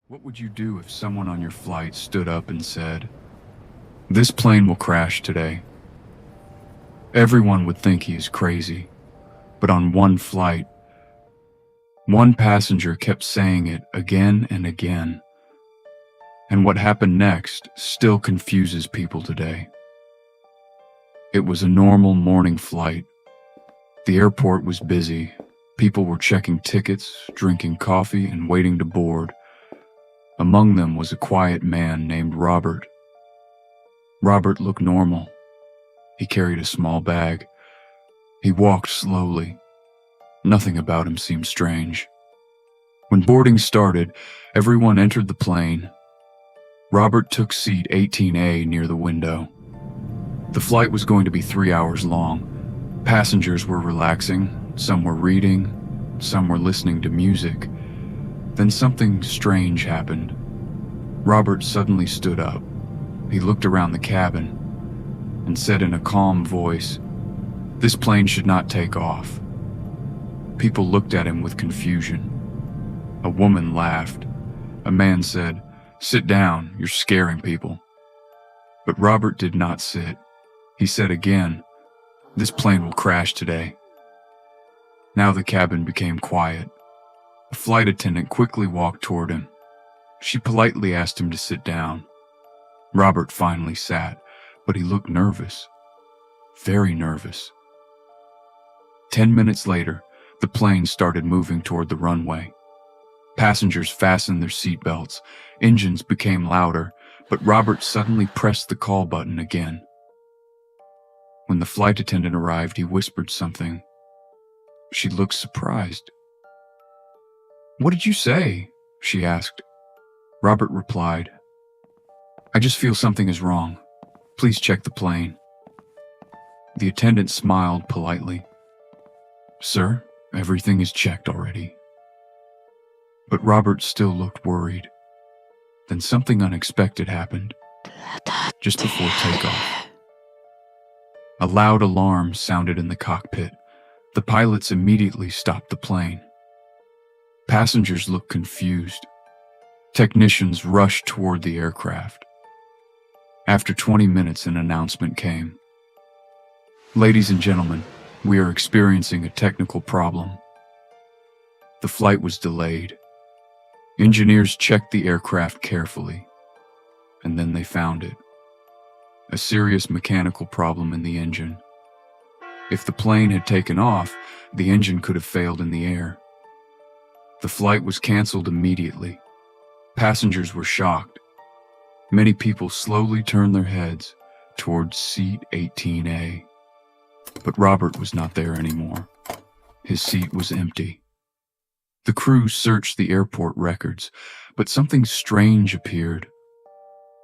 What would you do if someone on your flight stood up and said, "This plane will crash today"? Everyone would think he is crazy, but on one flight, one passenger kept saying it again and again. And what happened next still confuses people today. It was a normal morning flight. The airport was busy. People were checking tickets, drinking coffee, and waiting to board. Among them was a quiet man named Robert. Robert looked normal. He carried a small bag. He walked slowly. Nothing about him seemed strange. When boarding started, everyone entered the plane. Robert took seat 18A near the window. The flight was going to be 3 hours long. Passengers were relaxing, some were reading, some were listening to music. Then something strange happened. Robert suddenly stood up. He looked around the cabin and said in a calm voice, "This plane should not take off." People looked at him with confusion. A woman laughed. A man said, "Sit down, you're scaring people." But Robert did not sit. He said again, "This plane will crash today." Now the cabin became quiet. A flight attendant quickly walked toward him. She politely asked him to sit down. Robert finally sat, but he looked nervous. Very nervous. 10 minutes later, the plane started moving toward the runway. Passengers fastened their seatbelts. Engines became louder, but Robert suddenly pressed the call button again. When the flight attendant arrived, he whispered something. She looked surprised. "What did you say?" she asked. Robert replied, "I just feel something is wrong. Please check the plane." The attendant smiled politely. "Sir, everything is checked already." But Robert still looked worried. Then something unexpected happened. Just before takeoff, a loud alarm sounded in the cockpit. The pilots immediately stopped the plane. Passengers looked confused. Technicians rushed toward the aircraft. After 20 minutes, an announcement came. "Ladies and gentlemen, we are experiencing a technical problem." The flight was delayed. Engineers checked the aircraft carefully, and then they found it. A serious mechanical problem in the engine. If the plane had taken off, the engine could have failed in the air. The flight was canceled immediately. Passengers were shocked. Many people slowly turned their heads towards seat 18A. But Robert was not there anymore. His seat was empty. The crew searched the airport records, but something strange appeared.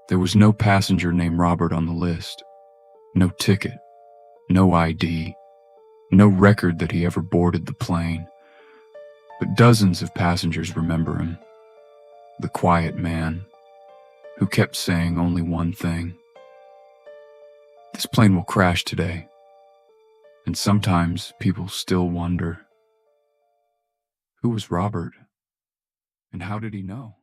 There was no passenger named Robert on the list. No ticket. No ID. No record that he ever boarded the plane. But dozens of passengers remember him. The quiet man who kept saying only one thing. "This plane will crash today." And sometimes people still wonder, who was Robert? And how did he know?